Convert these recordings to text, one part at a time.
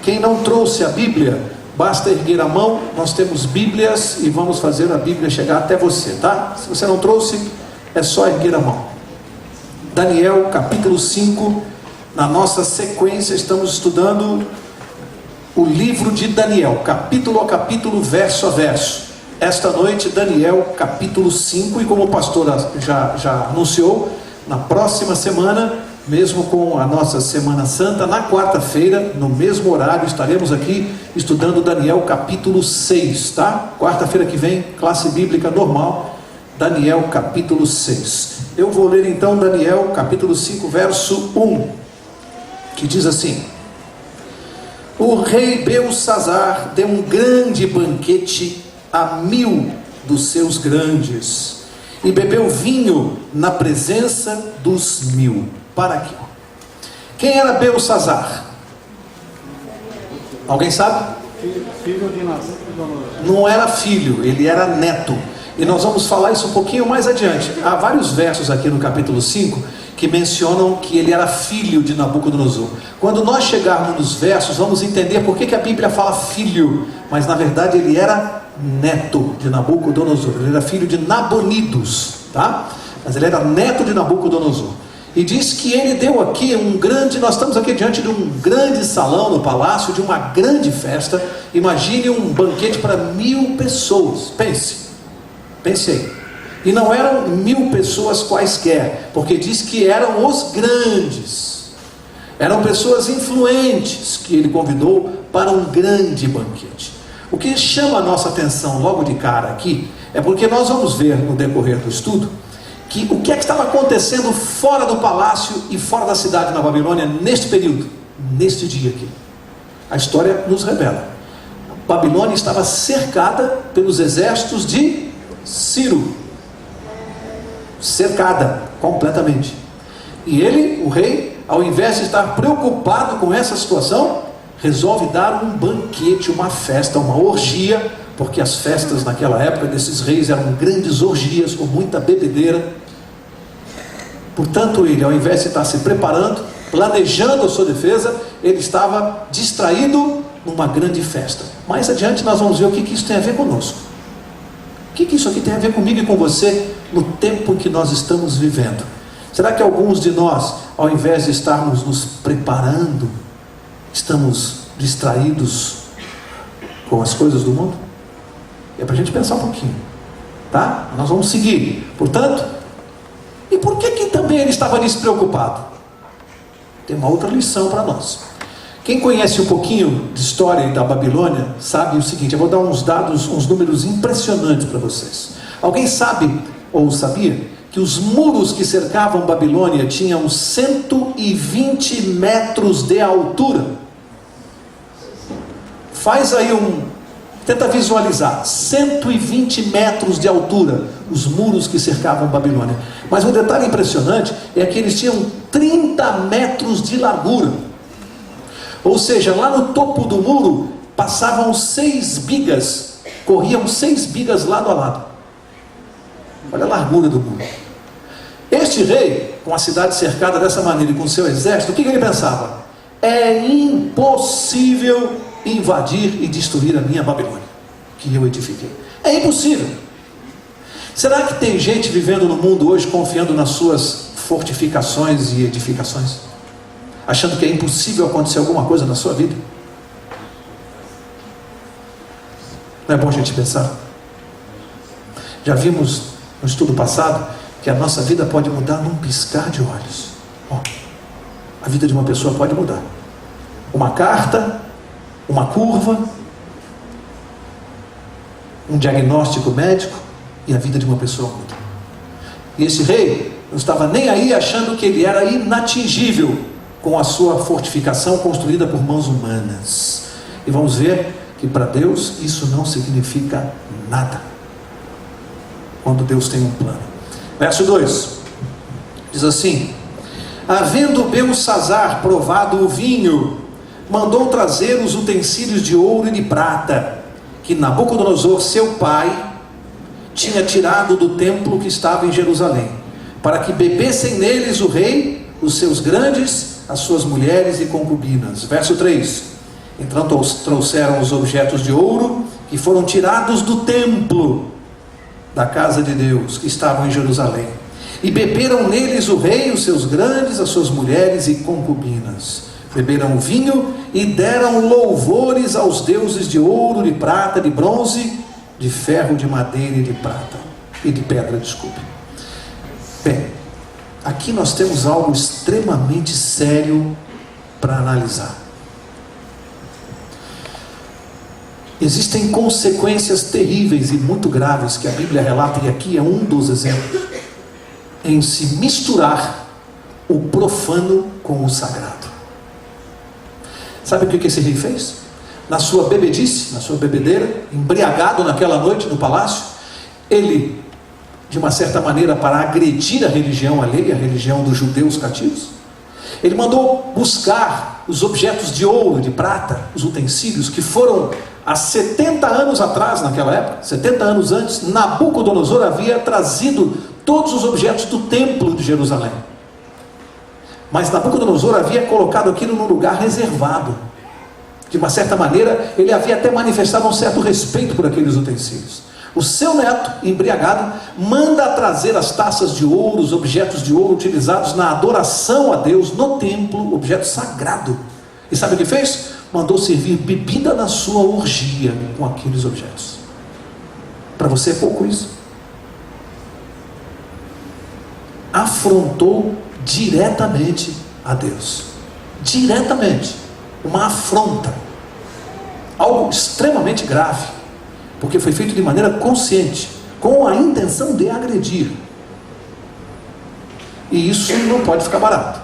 Quem não trouxe a Bíblia, basta erguer a mão. Nós temos Bíblias e vamos fazer a Bíblia chegar até você, tá? Se você não trouxe, é só erguer a mão. Daniel capítulo 5. Na nossa sequência estamos estudando o livro de Daniel, capítulo a capítulo, verso a verso. Esta noite, Daniel capítulo 5, e como o pastor já anunciou, na próxima semana, mesmo com a nossa Semana Santa, na quarta-feira, no mesmo horário, estaremos aqui estudando Daniel capítulo 6, tá? Quarta-feira que vem, classe bíblica normal, Daniel capítulo 6. Eu vou ler então Daniel capítulo 5, verso 1, que diz assim: o rei Belsazzar deu um grande banquete a 1000 dos seus grandes, e bebeu vinho na presença dos 1000. Para aqui. Quem era Belsazzar? Alguém sabe? Filho de Nabucodonosor. Não era filho, ele era neto. E nós vamos falar isso um pouquinho mais adiante. Há vários versos aqui no capítulo 5 que mencionam que ele era filho de Nabucodonosor. Quando nós chegarmos nos versos, vamos entender por que a Bíblia fala filho, mas na verdade ele era neto de Nabucodonosor. Ele era filho de Nabonidos, tá? Mas ele era neto de Nabucodonosor. E diz que ele deu aqui nós estamos aqui diante de um grande salão no palácio, de uma grande festa. Imagine um banquete para 1000 pessoas, pense aí. E não eram 1000 pessoas quaisquer, porque diz que eram os grandes, eram pessoas influentes que ele convidou para um grande banquete. O que chama a nossa atenção logo de cara aqui, é porque nós vamos ver no decorrer do estudo, que o que é que estava acontecendo fora do palácio e fora da cidade na Babilônia neste período, neste dia aqui. A história nos revela. A Babilônia estava cercada pelos exércitos de Ciro, cercada completamente. E ele, o rei, ao invés de estar preocupado com essa situação, resolve dar um banquete, uma festa, uma orgia, porque as festas naquela época desses reis eram grandes orgias, com muita bebedeira. Portanto, ele, ao invés de estar se preparando, planejando a sua defesa, ele estava distraído numa grande festa. Mais adiante nós vamos ver o que isso tem a ver conosco. O que isso aqui tem a ver comigo e com você no tempo em que nós estamos vivendo? Será que alguns de nós, ao invés de estarmos nos preparando, estamos distraídos com as coisas do mundo? É para a gente pensar um pouquinho, tá? Nós vamos seguir. Portanto, e por que também ele estava despreocupado? Tem uma outra lição para nós. Quem conhece um pouquinho de história da Babilônia sabe o seguinte. Eu vou dar uns dados, uns números impressionantes para vocês. Alguém sabe ou sabia que os muros que cercavam Babilônia tinham 120 metros de altura? Faz aí tenta visualizar, 120 metros de altura, os muros que cercavam Babilônia. Mas um detalhe impressionante é que eles tinham 30 metros de largura. Ou seja, lá no topo do muro passavam 6 bigas, corriam 6 bigas lado a lado. Olha a largura do muro. Este rei, com a cidade cercada dessa maneira e com seu exército, o que ele pensava? É impossível invadir e destruir a minha Babilônia, que eu edifiquei. É impossível. Será que tem gente vivendo no mundo hoje confiando nas suas fortificações e edificações, achando que é impossível acontecer alguma coisa na sua vida? Não é bom a gente pensar? Já vimos no estudo passado que a nossa vida pode mudar num piscar de olhos. A vida de uma pessoa pode mudar. Uma carta, uma curva, um diagnóstico médico, e a vida de uma pessoa muda. E esse rei não estava nem aí, achando que ele era inatingível com a sua fortificação construída por mãos humanas. E vamos ver que para Deus isso não significa nada, quando Deus tem um plano. Verso 2 diz assim: havendo Belsazzar provado o vinho, mandou trazer os utensílios de ouro e de prata, que Nabucodonosor, seu pai, tinha tirado do templo que estava em Jerusalém, para que bebessem neles o rei, os seus grandes, as suas mulheres e concubinas. Verso 3: Então trouxeram os objetos de ouro que foram tirados do templo da casa de Deus, que estavam em Jerusalém. E beberam neles o rei, os seus grandes, as suas mulheres e concubinas. Beberam o vinho e deram louvores aos deuses de ouro, de prata, de bronze, de ferro, de madeira e de prata. E de pedra, desculpe. Bem, aqui nós temos algo extremamente sério para analisar. Existem consequências terríveis e muito graves que a Bíblia relata, e aqui é um dos exemplos, em se misturar o profano com o sagrado. Sabe o que esse rei fez? Na sua bebedice, na sua bebedeira, embriagado naquela noite no palácio, ele, de uma certa maneira, para agredir a religião alheia, a religião dos judeus cativos, ele mandou buscar os objetos de ouro, de prata, os utensílios que foram há 70 anos atrás, naquela época, 70 anos antes, Nabucodonosor havia trazido todos os objetos do templo de Jerusalém. Mas Nabucodonosor havia colocado aquilo num lugar reservado. De uma certa maneira, ele havia até manifestado um certo respeito por aqueles utensílios. O seu neto, embriagado, manda trazer as taças de ouro, os objetos de ouro utilizados na adoração a Deus no templo, objeto sagrado. E sabe o que fez? Mandou servir bebida na sua orgia com aqueles objetos. Para você é pouco isso? Afrontou diretamente a Deus. Diretamente. Uma afronta. Algo extremamente grave. Porque foi feito de maneira consciente, com a intenção de agredir. E isso não pode ficar barato.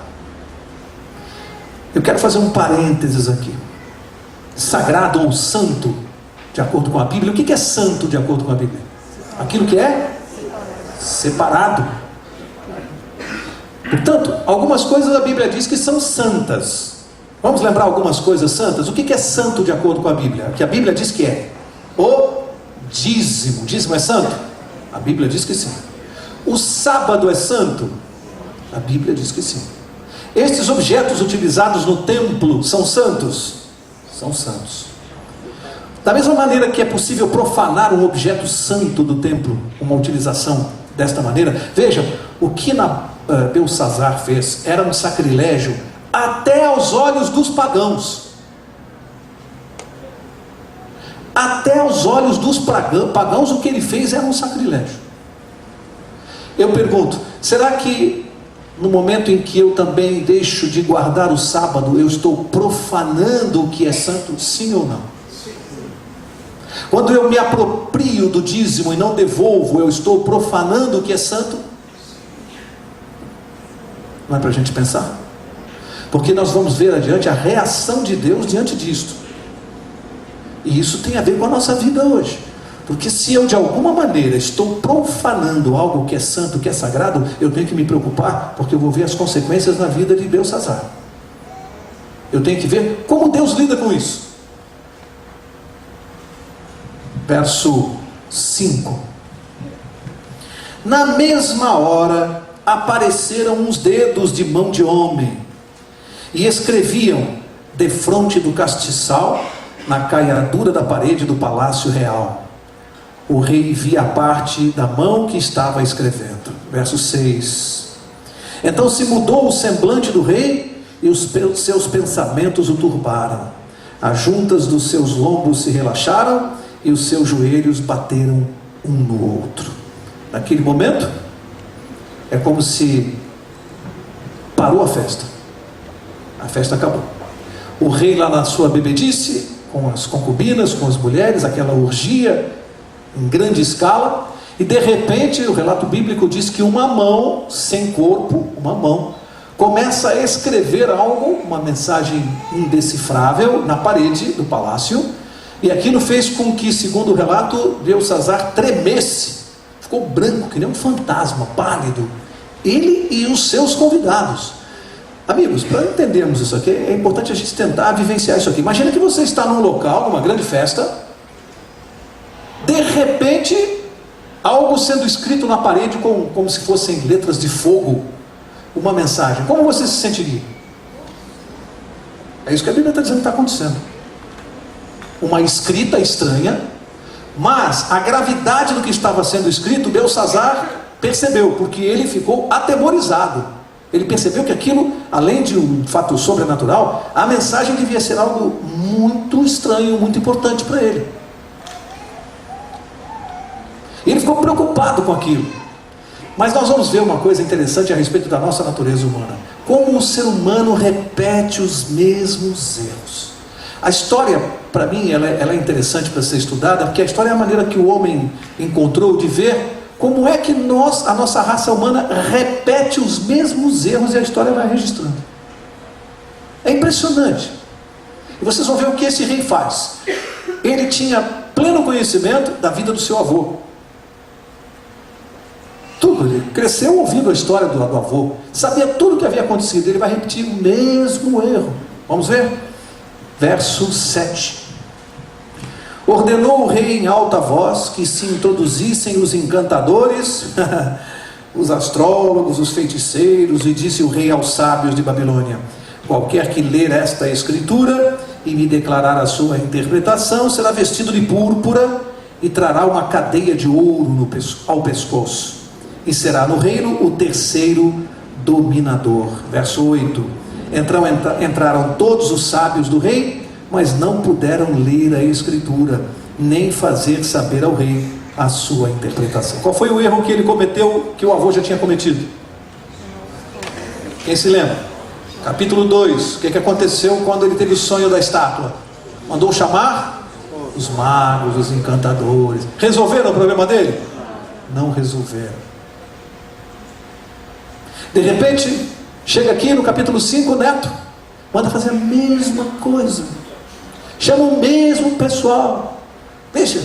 Eu quero fazer um parênteses aqui. Sagrado ou santo, de acordo com a Bíblia. O que é santo de acordo com a Bíblia? Aquilo que é separado. Portanto, algumas coisas a Bíblia diz que são santas. Vamos lembrar algumas coisas santas? O que é santo de acordo com a Bíblia? O que a Bíblia diz que é o dízimo. Dízimo é santo? A Bíblia diz que sim. O sábado é santo? A Bíblia diz que sim. Estes objetos utilizados no templo são santos? São santos. Da mesma maneira que é possível profanar um objeto santo do templo, uma utilização desta maneira, veja, o que Belsazar fez era um sacrilégio até aos olhos dos pagãos. Até aos olhos dos pagãos, o que ele fez era um sacrilégio. Eu pergunto, será que no momento em que eu também deixo de guardar o sábado, eu estou profanando o que é santo? Sim ou não? Quando eu me aproprio do dízimo e não devolvo, eu estou profanando o que é santo? Não é para a gente pensar? Porque nós vamos ver adiante a reação de Deus diante disto. E isso tem a ver com a nossa vida hoje. Porque se eu de alguma maneira estou profanando algo que é santo, que é sagrado, eu tenho que me preocupar, porque eu vou ver as consequências na vida de Belsazar. Eu tenho que ver como Deus lida com isso. Verso 5. Na mesma hora apareceram uns dedos de mão de homem e escreviam defronte do castiçal, na caiadura da parede do palácio real. O rei via a parte da mão que estava escrevendo. Verso 6. Então se mudou o semblante do rei, e os seus pensamentos o turbaram. As juntas dos seus lombos se relaxaram, e os seus joelhos bateram um no outro. Naquele momento, é como se parou a festa. A festa acabou. O rei lá na sua bebedice, com as concubinas, com as mulheres, aquela orgia em grande escala, e de repente o relato bíblico diz que uma mão sem corpo, uma mão, começa a escrever algo, uma mensagem indecifrável na parede do palácio, e aquilo fez com que, segundo o relato, Belsazar tremesse, ficou branco, que nem um fantasma, pálido, ele e os seus convidados. Amigos, para entendermos isso aqui, é importante a gente tentar vivenciar isso aqui. Imagina que você está num local, numa grande festa, de repente, algo sendo escrito na parede como se fossem letras de fogo, uma mensagem. Como você se sentiria? É isso que a Bíblia está dizendo que está acontecendo. uma escrita estranha, mas a gravidade do que estava sendo escrito, Belsazzar percebeu, porque ele ficou atemorizado. Ele percebeu que aquilo, além de um fato sobrenatural, a mensagem devia ser algo muito estranho, muito importante para ele. E ele ficou preocupado com aquilo. Mas nós vamos ver uma coisa interessante a respeito da nossa natureza humana. Como o ser humano repete os mesmos erros. A história, para mim, ela é interessante para ser estudada, porque a história é a maneira que o homem encontrou de ver como é que a nossa raça humana repete os mesmos erros e a história vai registrando. É impressionante. E vocês vão ver o que esse rei faz. Ele tinha pleno conhecimento da vida do seu avô. Tudo, ele cresceu ouvindo a história do avô, sabia tudo o que havia acontecido, ele vai repetir o mesmo erro. Vamos ver? Verso 7. Ordenou o rei em alta voz que se introduzissem os encantadores, os astrólogos, os feiticeiros, e disse o rei aos sábios de Babilônia: qualquer que ler esta escritura e me declarar a sua interpretação será vestido de púrpura e trará uma cadeia de ouro ao pescoço, e será no reino o terceiro dominador. Verso 8. Entraram todos os sábios do rei, mas não puderam ler a escritura, nem fazer saber ao rei a sua interpretação. Qual foi o erro que ele cometeu, que o avô já tinha cometido? Quem se lembra? Capítulo 2, o que aconteceu quando ele teve o sonho da estátua? Mandou chamar os magos, os encantadores. Resolveram o problema dele? Não resolveram. De repente, chega aqui no capítulo 5, o neto manda fazer a mesma coisa, chama o mesmo pessoal. Veja,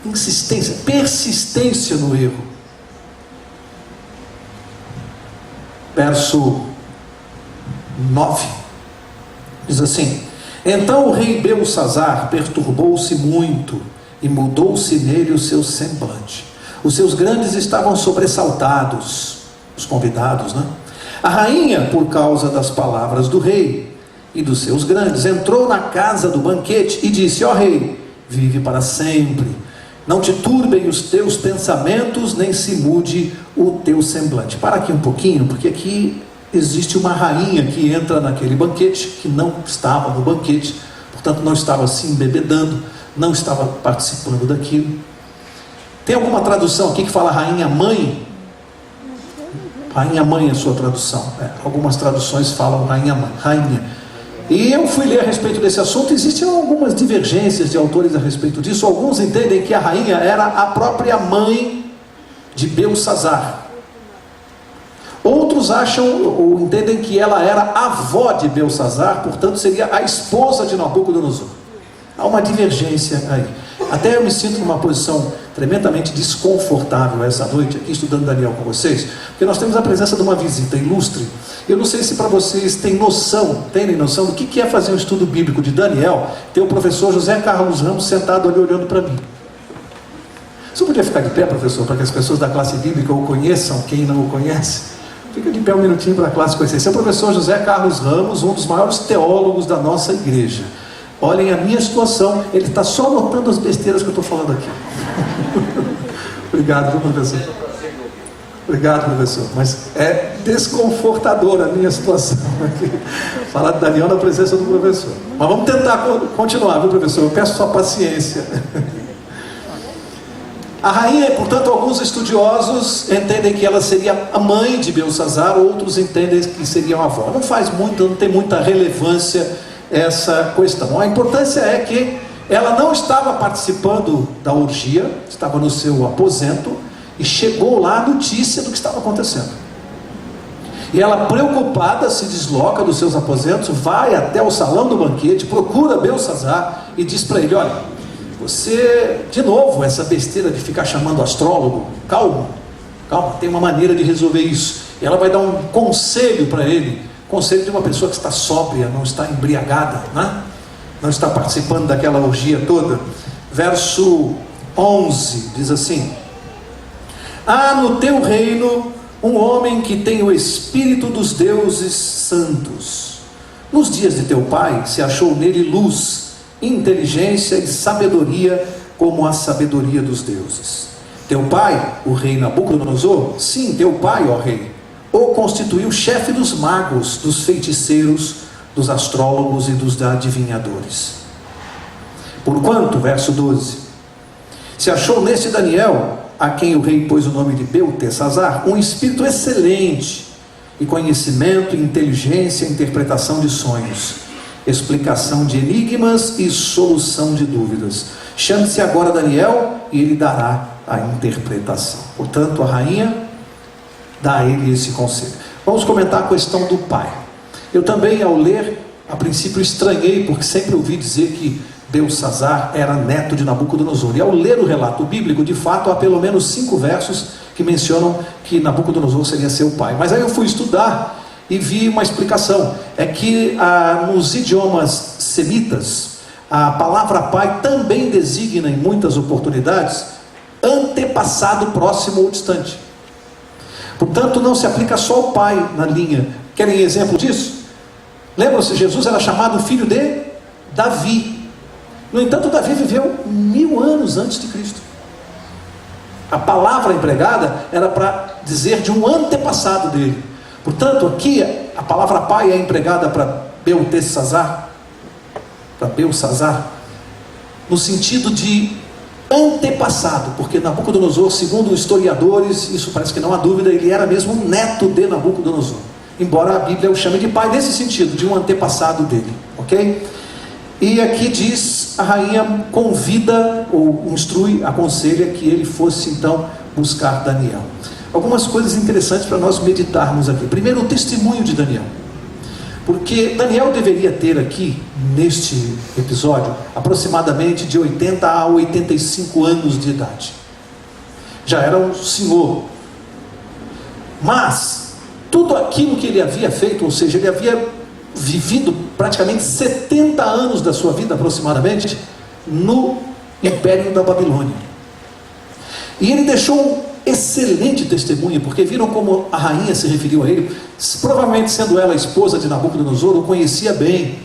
insistência, persistência no erro. Verso 9 diz assim: então o rei Belsazzar perturbou-se muito e mudou-se nele o seu semblante. Os seus grandes estavam sobressaltados, os convidados, né? A rainha, por causa das palavras do rei e dos seus grandes, entrou na casa do banquete e disse: ó rei, vive para sempre, não te turbem os teus pensamentos, nem se mude o teu semblante. Para aqui um pouquinho, porque aqui existe uma rainha que entra naquele banquete, que não estava no banquete, portanto não estava se embebedando, não estava participando daquilo. Tem alguma tradução aqui que fala rainha mãe? Rainha mãe é a sua tradução. Algumas traduções falam rainha mãe, rainha. E eu fui ler a respeito desse assunto. Existem algumas divergências de autores a respeito disso. Alguns entendem que a rainha era a própria mãe de Belsazzar. Outros acham ou entendem que ela era a avó de Belsazzar, portanto seria a esposa de Nabucodonosor. Há uma divergência aí. Até eu me sinto numa posição tremendamente desconfortável essa noite aqui estudando Daniel com vocês, porque nós temos a presença de uma visita ilustre. Eu não sei se para vocês terem noção do que é fazer um estudo bíblico de Daniel, ter o professor José Carlos Ramos sentado ali olhando para mim. Você podia ficar de pé, professor, para que as pessoas da classe bíblica o conheçam, quem não o conhece? Fica de pé um minutinho para a classe conhecer. Esse é o professor José Carlos Ramos, um dos maiores teólogos da nossa igreja. Olhem a minha situação, ele está só anotando as besteiras que eu estou falando aqui. Obrigado, viu, professor? Obrigado, professor. Mas é desconfortadora a minha situação aqui. Falar de Daniel na presença do professor. Mas vamos tentar continuar, viu, professor? Eu peço sua paciência. A rainha, portanto, alguns estudiosos entendem que ela seria a mãe de Belsazzar, outros entendem que seria a avó. Não tem muita relevância essa questão. A importância é que ela não estava participando da orgia, estava no seu aposento, e chegou lá a notícia do que estava acontecendo. E ela, preocupada, se desloca dos seus aposentos, vai até o salão do banquete, procura Belsazzar e diz para ele: olha, você, de novo, essa besteira de ficar chamando astrólogo, calma, tem uma maneira de resolver isso. E ela vai dar um conselho para ele, conselho de uma pessoa que está sóbria, não está embriagada, né? Não está participando daquela orgia toda. Verso 11 diz assim: há no teu reino um homem que tem o espírito dos deuses santos. Nos dias de teu pai se achou nele luz, inteligência e sabedoria como a sabedoria dos deuses. Teu pai, o rei Nabucodonosor, sim, teu pai, ó rei, o constituiu chefe dos magos, dos feiticeiros, dos astrólogos e dos adivinhadores. Porquanto, verso 12, se achou neste Daniel, a quem o rei pôs o nome de Beltesazar, um espírito excelente, e conhecimento, inteligência, interpretação de sonhos, explicação de enigmas e solução de dúvidas. Chame-se agora Daniel, e ele dará a interpretação. Portanto, a rainha dá a ele esse conselho. Vamos comentar a questão do pai. Eu também, ao ler, a princípio estranhei, porque sempre ouvi dizer que Beltesazar era neto de Nabucodonosor. E ao ler o relato bíblico, de fato, há pelo menos 5 versos que mencionam que Nabucodonosor seria seu pai. Mas aí eu fui estudar e vi uma explicação. É que nos idiomas semitas, a palavra pai também designa em muitas oportunidades antepassado próximo ou distante. Portanto, não se aplica só ao pai na linha. Querem exemplo disso? Lembram-se, Jesus era chamado filho de Davi. No entanto, Davi viveu 1000 anos antes de Cristo. A palavra empregada era para dizer de um antepassado dele. Portanto, aqui a palavra pai é empregada para Beltesazar, no sentido de antepassado, porque Nabucodonosor, segundo historiadores, isso parece que não há dúvida, ele era mesmo neto de Nabucodonosor, embora a Bíblia o chame de pai nesse sentido, de um antepassado dele, ok? E aqui diz, a rainha convida ou instrui, aconselha que ele fosse então buscar Daniel. Algumas coisas interessantes para nós meditarmos aqui. Primeiro, o testemunho de Daniel, porque Daniel deveria ter aqui, neste episódio, aproximadamente de 80 a 85 anos de idade. Já era um senhor. Mas tudo aquilo que ele havia feito, ou seja, ele havia vivido praticamente 70 anos da sua vida aproximadamente no Império da Babilônia. E ele deixou um excelente testemunho, porque viram como a rainha se referiu a ele, provavelmente sendo ela a esposa de Nabucodonosor, o conhecia bem,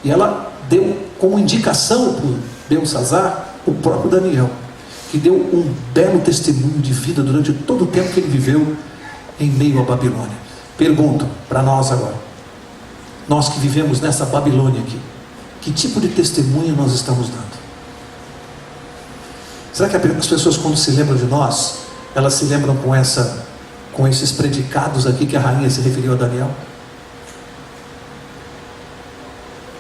e ela deu como indicação para Beltesazar o próprio Daniel, que deu um belo testemunho de vida durante todo o tempo que ele viveu em meio à Babilônia. Pergunto para nós agora, nós que vivemos nessa Babilônia aqui, que tipo de testemunho nós estamos dando? Será que as pessoas, quando se lembram de nós, elas se lembram com esses predicados aqui que a rainha se referiu a Daniel?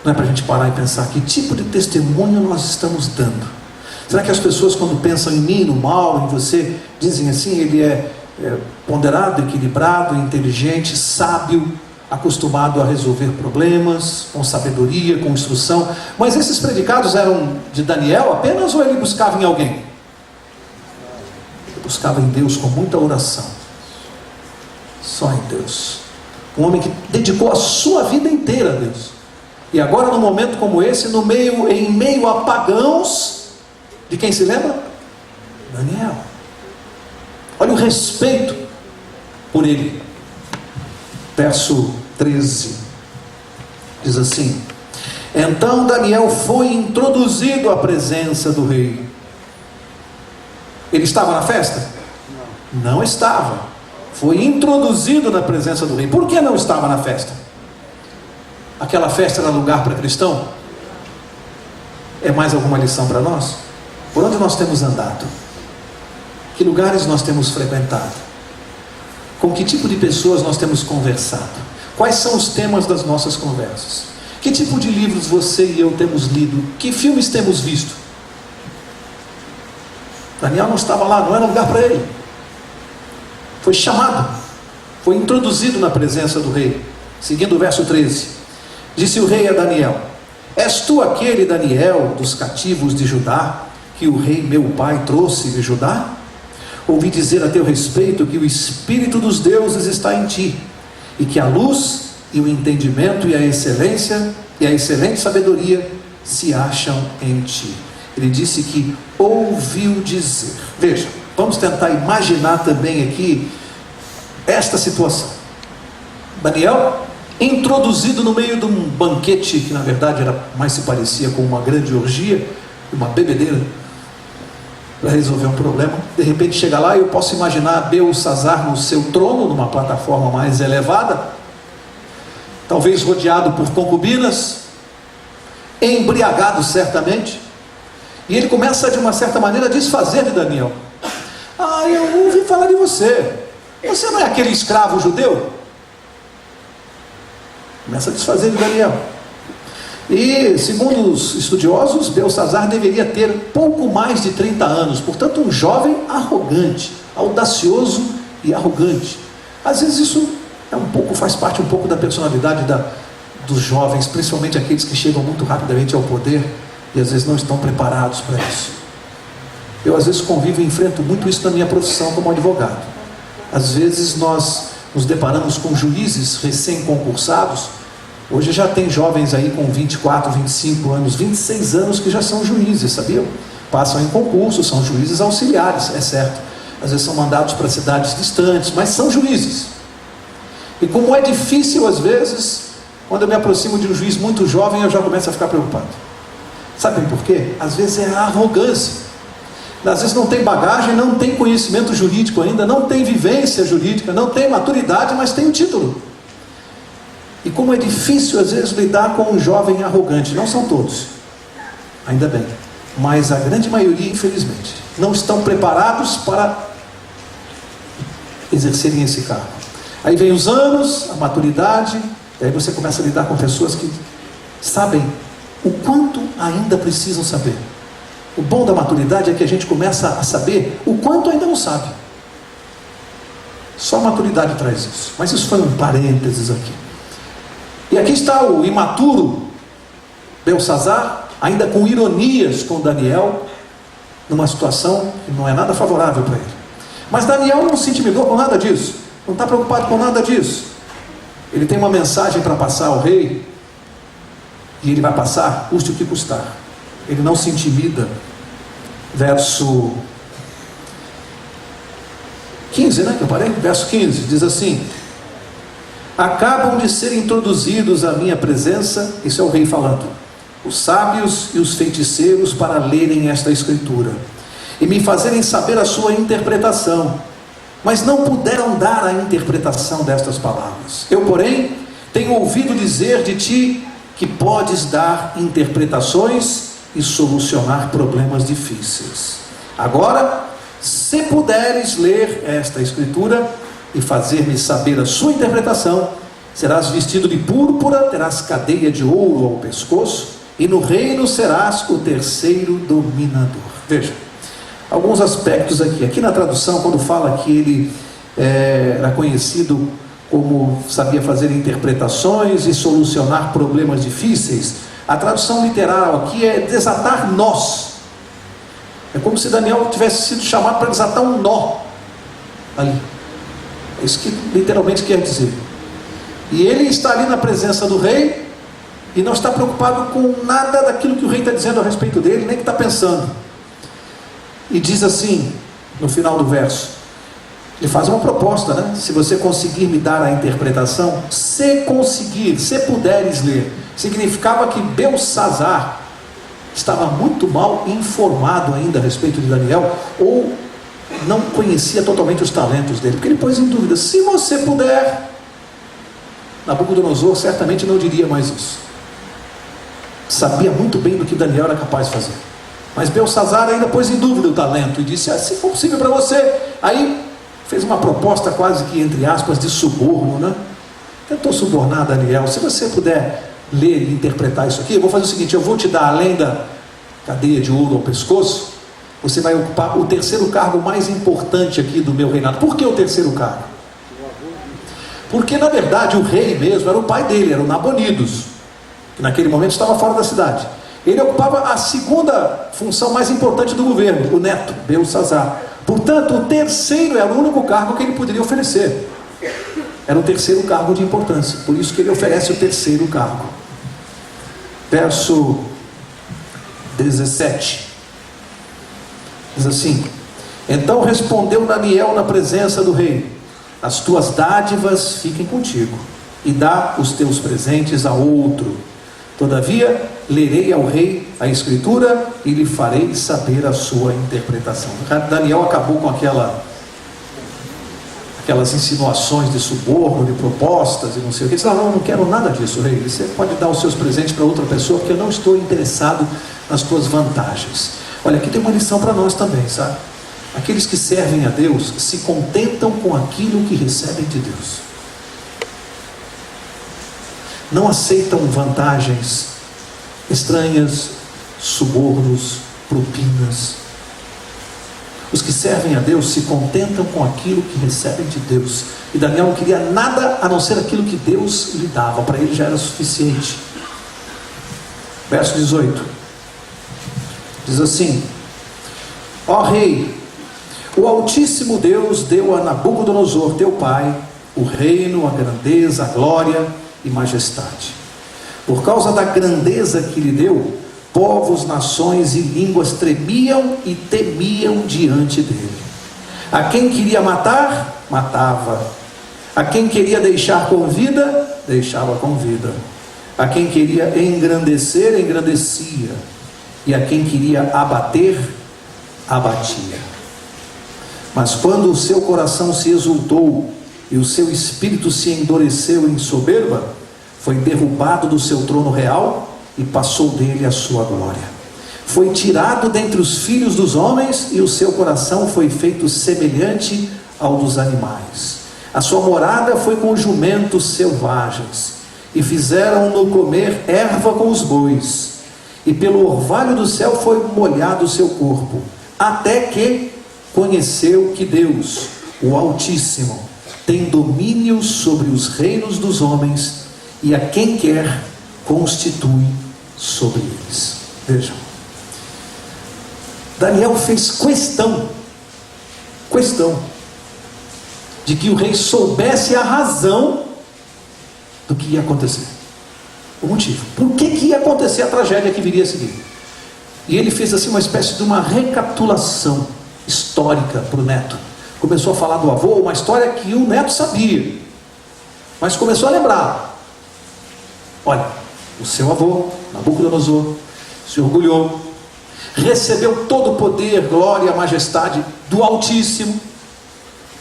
Não é para a gente parar e pensar que tipo de testemunho nós estamos dando? Será que as pessoas, quando pensam em mim, no mal, em você, dizem assim, ele é ponderado, equilibrado, inteligente, sábio, acostumado a resolver problemas, com sabedoria, com instrução? Mas esses predicados eram de Daniel apenas, ou ele buscava em alguém? Ele buscava em Deus com muita oração. Só em Deus. Um homem que dedicou a sua vida inteira a Deus. E agora, num momento como esse, em meio a pagãos, de quem se lembra? Daniel. Olha o respeito por ele. Verso 13 diz assim: então Daniel foi introduzido à presença do rei. Ele estava na festa? Não estava. Foi introduzido na presença do rei. Por que não estava na festa? Aquela festa era lugar para cristão? É mais alguma lição para nós? Por onde nós temos andado? Que lugares nós temos frequentado? Com que tipo de pessoas nós temos conversado? Quais são os temas das nossas conversas? Que tipo de livros você e eu temos lido? Que filmes temos visto? Daniel não estava lá, não era lugar para ele. Foi chamado, foi introduzido na presença do rei. Seguindo o verso 13, disse o rei a Daniel: és tu aquele Daniel dos cativos de Judá, que o rei meu pai trouxe de Judá? Ouvi dizer a teu respeito que o Espírito dos deuses está em ti, e que a luz e o entendimento e a excelência e a excelente sabedoria se acham em ti. Ele disse que ouviu dizer. Veja, vamos tentar imaginar também aqui esta situação. Daniel introduzido no meio de um banquete que na verdade mais se parecia com uma grande orgia, uma bebedeira, para resolver um problema. De repente chega lá e eu posso imaginar Belsazzar no seu trono, numa plataforma mais elevada, talvez rodeado por concubinas, embriagado certamente, e ele começa de uma certa maneira a desfazer de Daniel. Eu ouvi falar de você. Você não é aquele escravo judeu? Começa a desfazer de Daniel. E, segundo os estudiosos, Belsazzar deveria ter pouco mais de 30 anos, portanto um jovem arrogante, audacioso e arrogante. Às vezes isso faz parte um pouco da personalidade dos jovens, principalmente aqueles que chegam muito rapidamente ao poder e às vezes não estão preparados para isso. Eu às vezes convivo e enfrento muito isso na minha profissão como advogado. Às vezes nós nos deparamos com juízes recém-concursados. Hoje já tem jovens aí com 24, 25 anos, 26 anos que já são juízes, sabiam? Passam em concurso, são juízes auxiliares, é certo. Às vezes são mandados para cidades distantes, mas são juízes. E como é difícil às vezes, quando eu me aproximo de um juiz muito jovem, eu já começo a ficar preocupado. Sabem por quê? Às vezes é a arrogância. Às vezes não tem bagagem, não tem conhecimento jurídico ainda, não tem vivência jurídica, não tem maturidade, mas tem o título. E como é difícil às vezes lidar com um jovem arrogante. Não são todos, ainda bem, mas a grande maioria, infelizmente, não estão preparados para exercerem esse cargo. Aí vem os anos, a maturidade, e aí você começa a lidar com pessoas que sabem o quanto ainda precisam saber. O bom da maturidade é que a gente começa a saber o quanto ainda não sabe. Só a maturidade traz isso. Mas isso foi um parênteses aqui. E aqui está o imaturo Belsazzar, ainda com ironias com Daniel, numa situação que não é nada favorável para ele. Mas Daniel não se intimidou com nada disso, não está preocupado com nada disso. Ele tem uma mensagem para passar ao rei, e ele vai passar, custe o que custar. Ele não se intimida. Verso 15, que eu parei? Verso 15, diz assim: acabam de ser introduzidos à minha presença, isso é o rei falando, os sábios e os feiticeiros para lerem esta escritura e me fazerem saber a sua interpretação, mas não puderam dar a interpretação destas palavras. Eu, porém, tenho ouvido dizer de ti que podes dar interpretações e solucionar problemas difíceis. Agora, se puderes ler esta escritura e fazer-me saber a sua interpretação, serás vestido de púrpura, terás cadeia de ouro ao pescoço, e no reino serás o terceiro dominador. Veja, alguns aspectos aqui. Aqui na tradução, quando fala que ele era conhecido como sabia fazer interpretações e solucionar problemas difíceis, a tradução literal aqui é desatar nós. É como se Daniel tivesse sido chamado para desatar um nó ali. É isso que literalmente quer dizer. E ele está ali na presença do rei e não está preocupado com nada daquilo que o rei está dizendo a respeito dele, nem que está pensando. E diz assim, no final do verso, ele faz uma proposta, se você conseguir me dar a interpretação, se conseguir, se puderes ler. Significava que Belsazzar estava muito mal informado ainda a respeito de Daniel, ou não conhecia totalmente os talentos dele, porque ele pôs em dúvida: se você puder. Nabucodonosor certamente não diria mais isso. Sabia muito bem do que Daniel era capaz de fazer, mas Belsazzar ainda pôs em dúvida o talento e disse: se for possível para você. Aí fez uma proposta quase que, entre aspas, de suborno, tentou subornar Daniel: se você puder ler e interpretar isso aqui, eu vou fazer o seguinte, eu vou te dar, além da cadeia de ouro ao pescoço, você vai ocupar o terceiro cargo mais importante aqui do meu reinado. Por que o terceiro cargo? Porque na verdade o rei mesmo era o pai dele, era o Nabonidos, que naquele momento estava fora da cidade. Ele ocupava a segunda função mais importante do governo, o neto, Belsazzar. Portanto, o terceiro era o único cargo que ele poderia oferecer. Era o terceiro cargo de importância, por isso que ele oferece o terceiro cargo. Verso 17 diz assim: então respondeu Daniel na presença do rei: as tuas dádivas fiquem contigo, e dá os teus presentes a outro. Todavia, lerei ao rei a escritura e lhe farei saber a sua interpretação. Daniel acabou com aquelas insinuações de suborno, de propostas e não sei o que. Ele disse: não quero nada disso, rei. Você pode dar os seus presentes para outra pessoa, porque eu não estou interessado nas tuas vantagens. Olha, aqui tem uma lição para nós também, sabe? Aqueles que servem a Deus se contentam com aquilo que recebem de Deus. Não aceitam vantagens estranhas, subornos, propinas. Os que servem a Deus se contentam com aquilo que recebem de Deus. E Daniel não queria nada a não ser aquilo que Deus lhe dava. Para ele já era suficiente. Verso 18 diz assim: ó rei, o Altíssimo Deus deu a Nabucodonosor, teu pai, o reino, a grandeza, a glória e majestade. Por causa da grandeza que lhe deu, povos, nações e línguas tremiam e temiam diante dele. A quem queria matar, matava. A quem queria deixar com vida, deixava com vida. A quem queria engrandecer, engrandecia. E a quem queria abater, abatia. Mas quando o seu coração se exultou e o seu espírito se endureceu em soberba, foi derrubado do seu trono real e passou dele a sua glória. Foi tirado dentre os filhos dos homens e o seu coração foi feito semelhante ao dos animais. A sua morada foi com jumentos selvagens e fizeram-no comer erva com os bois. E pelo orvalho do céu foi molhado o seu corpo, até que conheceu que Deus, o Altíssimo, tem domínio sobre os reinos dos homens e a quem quer constitui sobre eles. Vejam, Daniel fez questão de que o rei soubesse a razão do que ia acontecer, o motivo, por que ia acontecer a tragédia que viria a seguir. E ele fez assim uma espécie de uma recapitulação histórica para o neto. Começou a falar do avô, uma história que o neto sabia, mas começou a lembrar. Olha, o seu avô, Nabucodonosor, se orgulhou, recebeu todo o poder, glória, majestade do Altíssimo,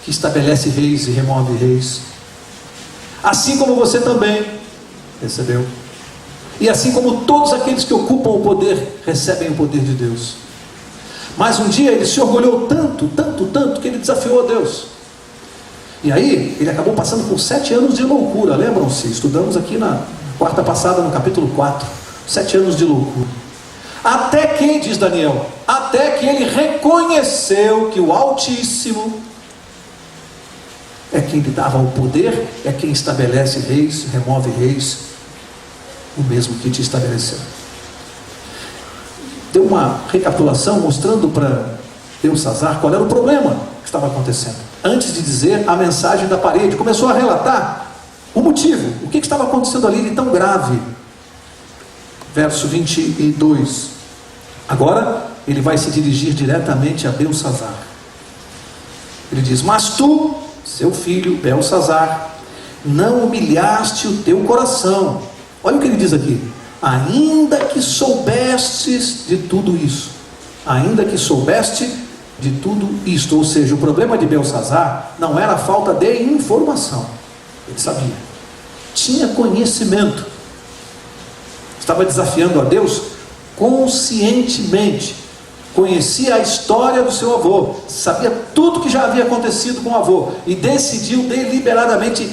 que estabelece reis e remove reis, assim como você também recebeu, e assim como todos aqueles que ocupam o poder recebem o poder de Deus. Mas um dia ele se orgulhou tanto, que ele desafiou a Deus. E aí ele acabou passando por 7 anos de loucura. Lembram-se? Estudamos aqui na quarta passada, no capítulo 4. 7 anos de loucura. Até que, diz Daniel, até que ele reconheceu que o Altíssimo é quem lhe dava o poder, é quem estabelece reis, remove reis, o mesmo que te estabeleceu. Deu uma recapitulação mostrando para Belsazar qual era o problema que estava acontecendo. Antes de dizer a mensagem da parede, começou a relatar o motivo, o que estava acontecendo ali de tão grave. Verso 22. Agora ele vai se dirigir diretamente a Belsazar. Ele diz: mas tu, seu filho Belsazar, não humilhaste o teu coração. Olha o que ele diz aqui: ainda que soubestes de tudo isso. Ainda que soubeste de tudo isto. Ou seja, o problema de Belsazar não era a falta de informação. Ele sabia, tinha conhecimento, estava desafiando a Deus conscientemente. Conhecia a história do seu avô, sabia tudo que já havia acontecido com o avô, e decidiu deliberadamente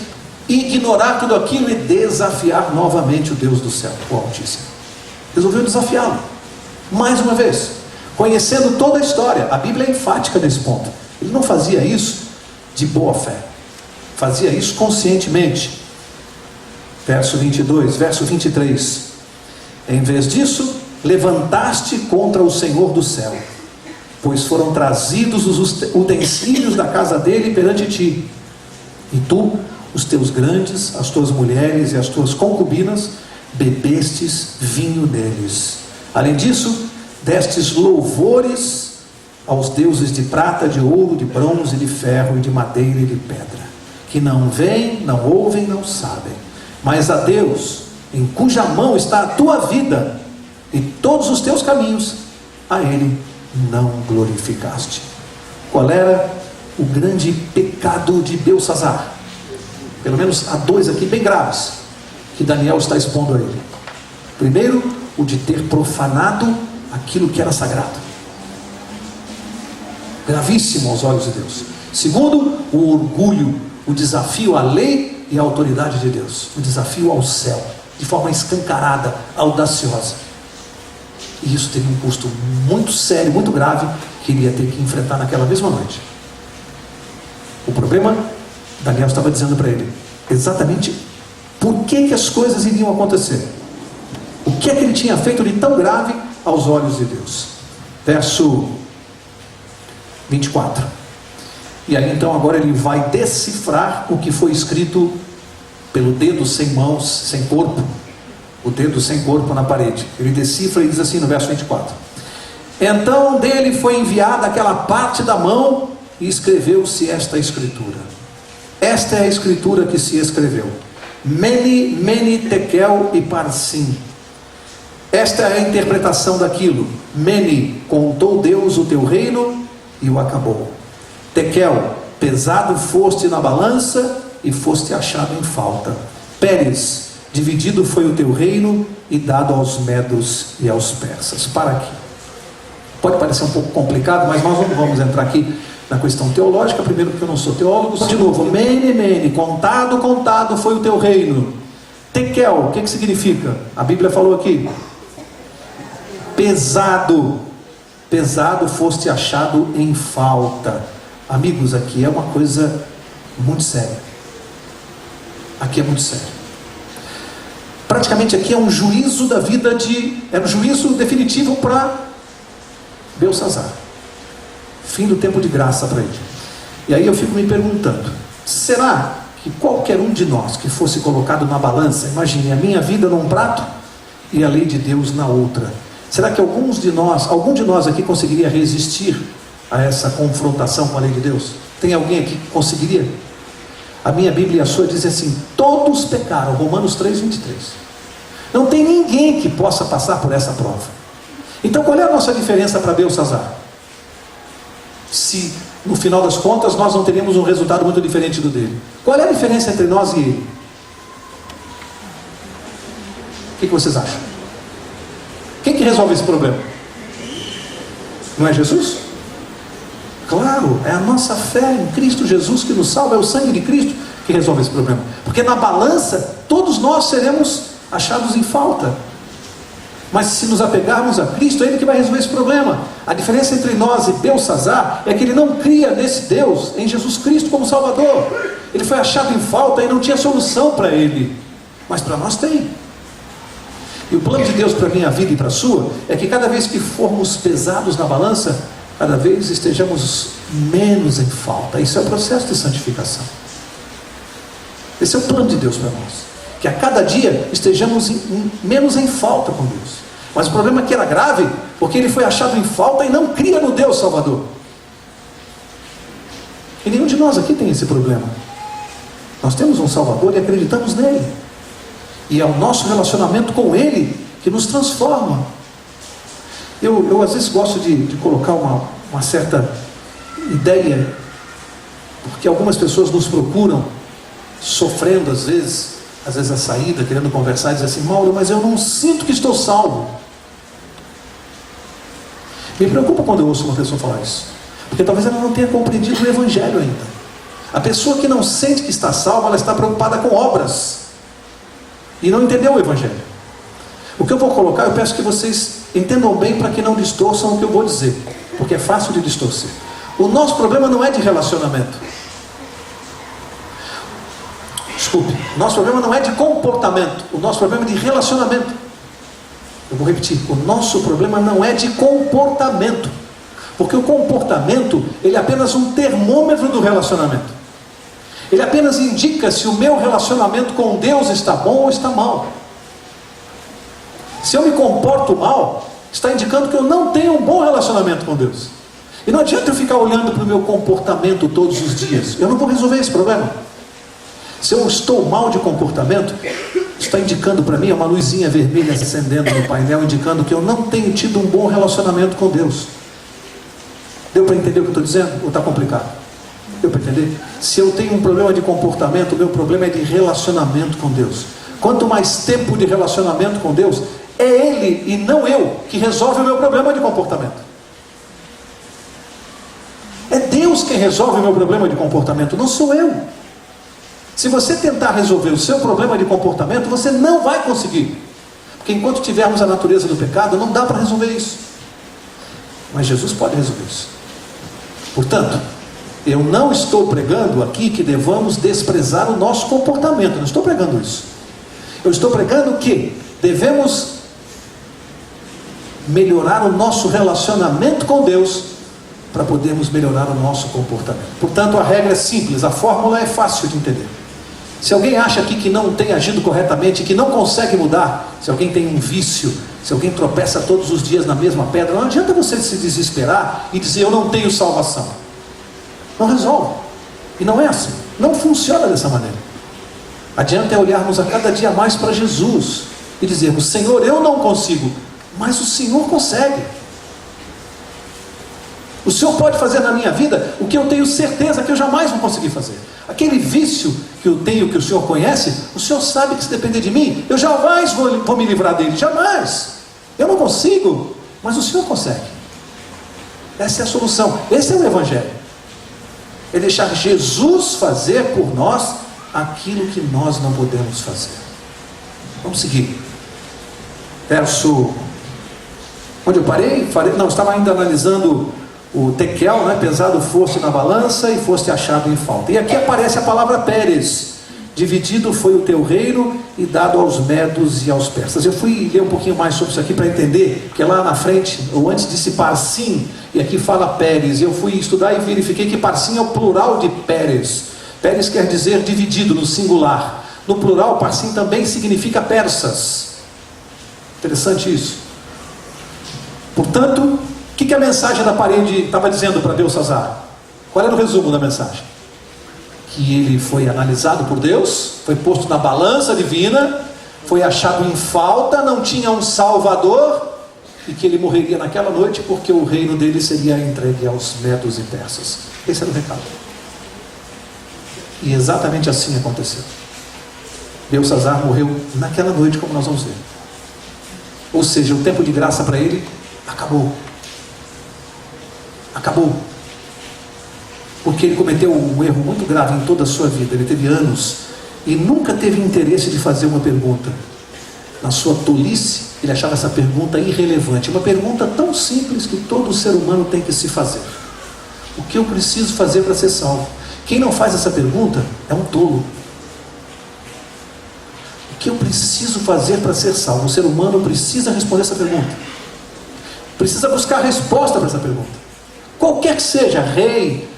ignorar tudo aquilo e desafiar novamente o Deus do céu, o Altíssimo. Resolveu desafiá-lo mais uma vez, conhecendo toda a história. A Bíblia é enfática nesse ponto. Ele não fazia isso de boa fé, fazia isso conscientemente. Verso 22, verso 23. Em vez disso, levantaste contra o Senhor do céu, pois foram trazidos os utensílios da casa dele perante ti, e tu, os teus grandes, as tuas mulheres e as tuas concubinas, bebestes vinho deles. Além disso, destes louvores aos deuses de prata, de ouro, de bronze, de ferro e de madeira e de pedra, que não veem, não ouvem, não sabem, Mas a Deus, em cuja mão está a tua vida e todos os teus caminhos, a Ele não glorificaste. Qual era o grande pecado de Beltsazar? Pelo menos há dois aqui bem graves, que Daniel está expondo a ele. Primeiro, o de ter profanado aquilo que era sagrado. Gravíssimo aos olhos de Deus. Segundo, o orgulho, o desafio à lei e à autoridade de Deus. O desafio ao céu, de forma escancarada, audaciosa. E isso teria um custo muito sério, muito grave, que ele ia ter que enfrentar naquela mesma noite. O problema, Daniel estava dizendo para ele exatamente por que as coisas iriam acontecer. O que é que ele tinha feito de tão grave aos olhos de Deus? Verso 24. E aí então agora ele vai decifrar o que foi escrito pelo dedo sem mãos, sem corpo. O dedo sem corpo na parede. Ele decifra e diz assim no verso 24: então dele foi enviada aquela parte da mão e escreveu-se esta escritura. Esta é a escritura que se escreveu: Mene, Mene, Tekel e Parsim. Esta é a interpretação daquilo. Mene, contou Deus o teu reino e o acabou. Tekel, pesado foste na balança e foste achado em falta. Pérez, dividido foi o teu reino e dado aos medos e aos persas. Para aqui. Pode parecer um pouco complicado, mas nós não vamos entrar aqui na questão teológica, primeiro porque eu não sou teólogo. De novo, Mene, Mene, contado foi o teu reino. Tekel, o que significa? A Bíblia falou aqui: pesado foste achado em falta. Amigos, aqui é uma coisa muito séria. Aqui é muito sério. Praticamente aqui é um juízo da vida é um juízo definitivo para Beltsazar. Fim do tempo de graça para ele. E aí eu fico me perguntando, será que qualquer um de nós que fosse colocado na balança, imagine a minha vida num prato e a lei de Deus na outra, será que algum de nós aqui conseguiria resistir a essa confrontação com a lei de Deus? Tem alguém aqui que conseguiria? A minha Bíblia e a sua dizem assim: todos pecaram, Romanos 3:23. Não tem ninguém que possa passar por essa prova. Então qual é a nossa diferença para Beltsazar? Se no final das contas nós não teríamos um resultado muito diferente do dele. Qual é a diferença entre nós e ele? O que vocês acham? Quem que resolve esse problema? Não é Jesus? Claro, é a nossa fé em Cristo Jesus que nos salva, é o sangue de Cristo que resolve esse problema. Porque na balança, todos nós seremos achados em falta. Mas se nos apegarmos a Cristo, é Ele que vai resolver esse problema. A diferença entre nós e Beltsazar é que ele não cria nesse Deus, em Jesus Cristo como Salvador. Ele foi achado em falta e não tinha solução para ele. Mas para nós tem. E o plano de Deus para a minha vida e para a sua é que cada vez que formos pesados na balança, cada vez estejamos menos em falta. Isso é o processo de santificação. Esse é o plano de Deus para nós. Que a cada dia estejamos menos em falta com Deus. Mas o problema é que era grave, porque ele foi achado em falta e não cria no Deus Salvador. E nenhum de nós aqui tem esse problema. Nós temos um Salvador e acreditamos nele. E é o nosso relacionamento com ele que nos transforma. Eu às vezes gosto de colocar uma certa ideia, porque algumas pessoas nos procuram, sofrendo às vezes a saída, querendo conversar, e dizer assim: Mauro, mas eu não sinto que estou salvo. Me preocupa quando eu ouço uma pessoa falar isso, porque talvez ela não tenha compreendido o Evangelho ainda. A pessoa que não sente que está salva, ela está preocupada com obras e não entendeu o Evangelho. O que eu vou colocar, eu peço que vocês entendam bem, para que não distorçam o que eu vou dizer, porque é fácil de distorcer. O nosso problema não é de relacionamento. Desculpe, o nosso problema não é de comportamento, o nosso problema é de relacionamento. Eu vou repetir, o nosso problema não é de comportamento, porque o comportamento, ele é apenas um termômetro do relacionamento. Ele apenas indica se o meu relacionamento com Deus está bom ou está mal. Se eu me comporto mal, está indicando que eu não tenho um bom relacionamento com Deus. E não adianta eu ficar olhando para o meu comportamento todos os dias, eu não vou resolver esse problema. Se eu estou mal de comportamento, está indicando para mim, é uma luzinha vermelha acendendo no painel, indicando que eu não tenho tido um bom relacionamento com Deus. Deu para entender o que eu estou dizendo? Ou está complicado? Deu para entender? Se eu tenho um problema de comportamento, o meu problema é de relacionamento com Deus. Quanto mais tempo de relacionamento com Deus, é Ele e não eu que resolve o meu problema de comportamento. É Deus quem resolve o meu problema de comportamento, não sou eu. Se você tentar resolver o seu problema de comportamento, você não vai conseguir. Porque enquanto tivermos a natureza do pecado, não dá para resolver isso. Mas Jesus pode resolver isso. Portanto, eu não estou pregando aqui que devamos desprezar o nosso comportamento. Não estou pregando isso. Eu estou pregando que devemos melhorar o nosso relacionamento com Deus para podermos melhorar o nosso comportamento. Portanto, a regra é simples, a fórmula é fácil de entender. Se alguém acha aqui que não tem agido corretamente, que não consegue mudar, se alguém tem um vício, se alguém tropeça todos os dias na mesma pedra, não adianta você se desesperar e dizer eu não tenho salvação. Não resolve. E não é assim. Não funciona dessa maneira. Adianta é olharmos a cada dia mais para Jesus e dizermos, Senhor, eu não consigo, mas o Senhor consegue. O Senhor pode fazer na minha vida o que eu tenho certeza que eu jamais vou conseguir fazer. Aquele vício que eu tenho, que o Senhor conhece, o Senhor sabe que se depender de mim, eu jamais vou me livrar dele, jamais. Eu não consigo, mas o Senhor consegue. Essa é a solução, esse é o Evangelho. É deixar Jesus fazer por nós aquilo que nós não podemos fazer. Vamos seguir. Verso... Onde eu parei? Não, estava ainda analisando o tekel, né? Pesado foste na balança e foste achado em falta. E aqui aparece a palavra Pérez. Dividido foi o teu reino e dado aos medos e aos persas. Eu fui ler um pouquinho mais sobre isso aqui para entender, porque lá na frente, ou antes disse Parsim, e aqui fala Pérez. Eu fui estudar e verifiquei que Parsim é o plural de Pérez. Pérez quer dizer dividido, no singular. No plural, Parsim também significa persas. Interessante isso. Portanto, o que a mensagem da parede estava dizendo para Belsazar? Qual era o resumo da mensagem? Que ele foi analisado por Deus, foi posto na balança divina, foi achado em falta, não tinha um salvador, e que ele morreria naquela noite porque o reino dele seria entregue aos medos e persas. Esse era o recado. E exatamente assim aconteceu. Belsazar morreu naquela noite, como nós vamos ver. Ou seja, o tempo de graça para ele acabou. Acabou. Porque ele cometeu um erro muito grave em toda a sua vida. Ele teve anos e nunca teve interesse de fazer uma pergunta. Na sua tolice, ele achava essa pergunta irrelevante. Uma pergunta tão simples que todo ser humano tem que se fazer. O que eu preciso fazer para ser salvo? Quem não faz essa pergunta é um tolo. O que eu preciso fazer para ser salvo? O ser humano precisa responder essa pergunta. Precisa buscar a resposta para essa pergunta. Qualquer que seja, rei,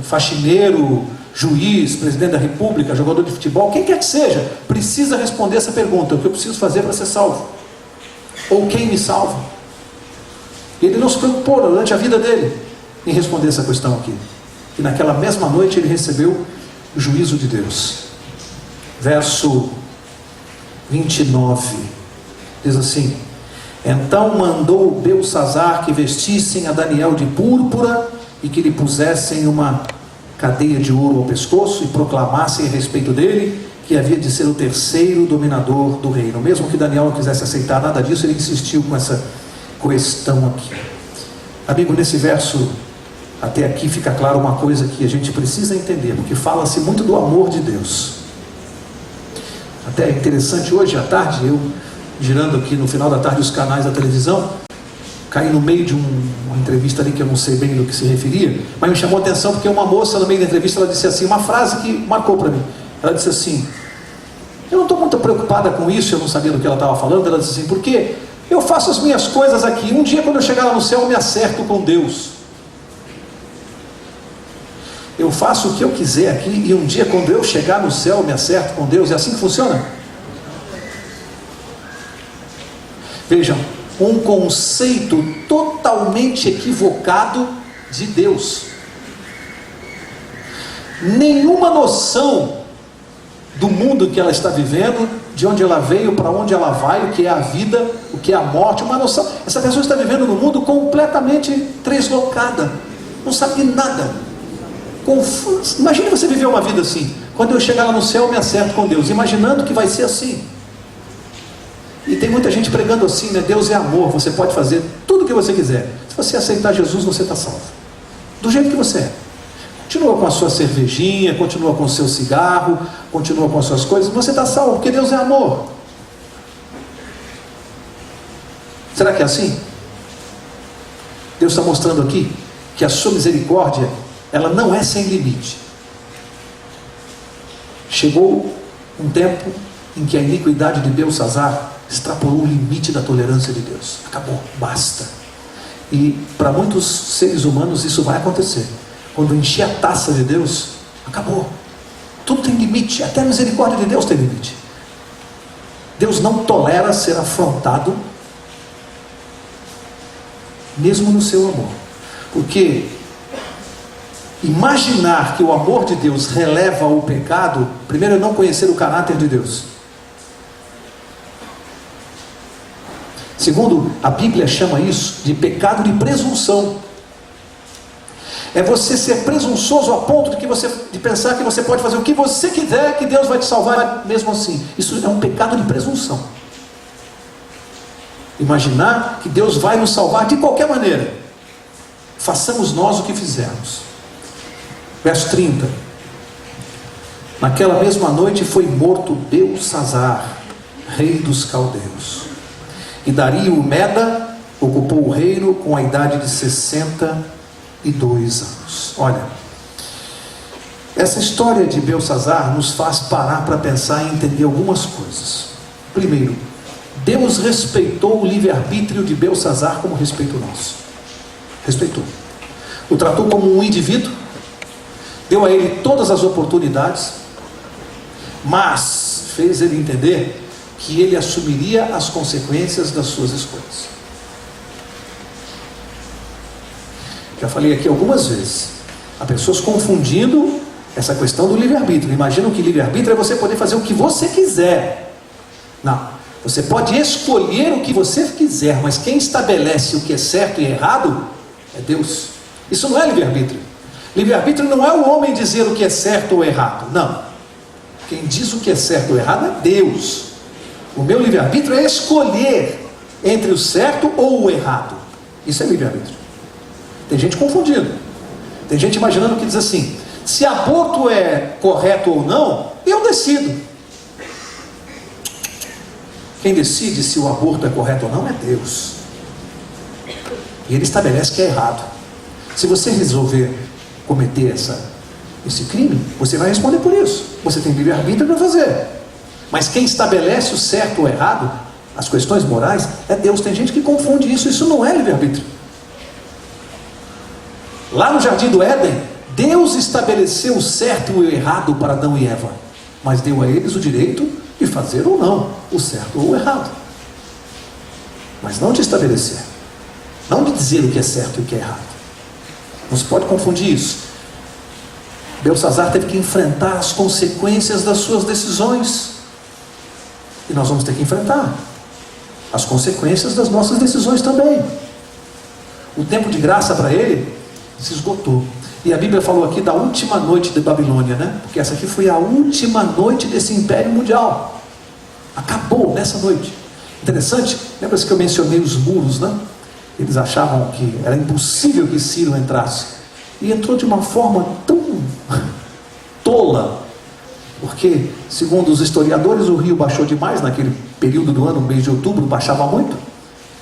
faxineiro, juiz, presidente da república, jogador de futebol, quem quer que seja, precisa responder essa pergunta: o que eu preciso fazer para ser salvo? Ou quem me salva? Ele não se preocupou durante a vida dele em responder essa questão aqui. E naquela mesma noite ele recebeu o juízo de Deus. Verso 29 diz assim: então mandou Belsazar que vestissem a Daniel de púrpura e que lhe pusessem uma cadeia de ouro ao pescoço e proclamassem a respeito dele que havia de ser o terceiro dominador do reino. Mesmo que Daniel não quisesse aceitar nada disso, ele insistiu com essa questão aqui. Amigo, nesse verso até aqui fica claro uma coisa que a gente precisa entender, porque fala-se muito do amor de Deus. Até é interessante, hoje à tarde, eu girando aqui no final da tarde os canais da televisão, caí no meio de uma entrevista ali que eu não sei bem do que se referia, mas me chamou a atenção porque uma moça no meio da entrevista, ela disse assim, uma frase que marcou para mim. Ela disse assim: eu não estou muito preocupada com isso, eu não sabia do que ela estava falando. Ela disse assim: porque eu faço as minhas coisas aqui, um dia quando eu chegar lá no céu eu me acerto com Deus. Eu faço o que eu quiser aqui e um dia quando eu chegar no céu eu me acerto com Deus. É assim que funciona? Vejam, um conceito totalmente equivocado de Deus. Nenhuma noção do mundo que ela está vivendo, de onde ela veio, para onde ela vai, o que é a vida, o que é a morte, uma noção. Essa pessoa está vivendo num mundo completamente deslocada, não sabe nada, confusa. Imagine você viver uma vida assim. Quando eu chegar lá no céu, eu me acerto com Deus, imaginando que vai ser assim. E tem muita gente pregando assim, né? Deus é amor, você pode fazer tudo o que você quiser. Se você aceitar Jesus, você está salvo, do jeito que você é. Continua com a sua cervejinha, continua com o seu cigarro, continua com as suas coisas, você está salvo, porque Deus é amor. Será que é assim? Deus está mostrando aqui que a sua misericórdia, ela não é sem limite. Chegou um tempo em que a iniquidade de Beltsazar extrapolou o limite da tolerância de Deus. Acabou, basta. E para muitos seres humanos isso vai acontecer. Quando encher a taça de Deus, acabou. Tudo tem limite, até a misericórdia de Deus tem limite. Deus não tolera ser afrontado, mesmo no seu amor. Porque imaginar que o amor de Deus releva o pecado, primeiro é não conhecer o caráter de Deus. Segundo, a Bíblia chama isso de pecado de presunção. É você ser presunçoso a ponto de pensar que você pode fazer o que você quiser, que Deus vai te salvar mesmo assim. Isso é um pecado de presunção. Imaginar que Deus vai nos salvar de qualquer maneira. Façamos nós o que fizermos. Verso 30. Naquela mesma noite foi morto Beltsazar, rei dos caldeus. E Dario o Meda ocupou o reino com a idade de 62 anos. Olha, essa história de Beltsazar nos faz parar para pensar e entender algumas coisas. Primeiro, Deus respeitou o livre-arbítrio de Beltsazar como respeita o nosso. Respeitou. O tratou como um indivíduo, deu a ele todas as oportunidades, mas fez ele entender que ele assumiria as consequências das suas escolhas. Já falei aqui algumas vezes, há pessoas confundindo essa questão do livre-arbítrio. Imaginam que livre-arbítrio é você poder fazer o que você quiser. Não, você pode escolher o que você quiser, mas quem estabelece o que é certo e errado é Deus. Isso não é livre-arbítrio. Livre-arbítrio não é o homem dizer o que é certo ou errado, não. Quem diz o que é certo ou errado é Deus. O meu livre-arbítrio é escolher entre o certo ou o errado. Isso é livre-arbítrio. Tem gente confundindo. Tem gente imaginando que diz assim: se aborto é correto ou não, eu decido. Quem decide se o aborto é correto ou não é Deus. E Ele estabelece que é errado. Se você resolver cometer esse crime, você vai responder por isso. Você tem livre-arbítrio para fazer. Mas quem estabelece o certo ou errado, as questões morais, é Deus. Tem gente que confunde isso. Isso não é livre-arbítrio. Lá no Jardim do Éden, Deus estabeleceu o certo e o errado para Adão e Eva, mas deu a eles o direito de fazer ou não o certo ou o errado, mas não de estabelecer, não de dizer o que é certo e o que é errado. Não se pode confundir isso. Beltsazar teve que enfrentar as consequências das suas decisões, e nós vamos ter que enfrentar as consequências das nossas decisões também. O tempo de graça para ele se esgotou. E a Bíblia falou aqui da última noite de Babilônia, né? Porque essa aqui foi a última noite desse império mundial. Acabou nessa noite. Interessante, lembra-se que eu mencionei os muros, né? Eles achavam que era impossível que Ciro entrasse, e entrou de uma forma tão tola, porque segundo os historiadores o rio baixou demais naquele período do ano, no mês de outubro, baixava muito,